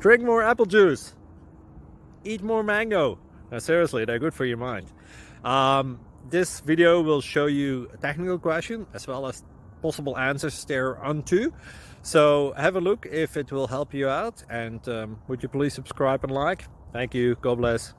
Drink more apple juice. Eat more mango. No, seriously, they're good for your mind. This video will show you a technical question as well as possible answers thereunto. So have a look if it will help you out, and would you please subscribe and like? Thank you. God bless.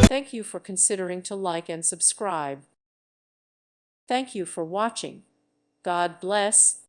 Thank you for considering to like and subscribe. Thank you for watching. God bless.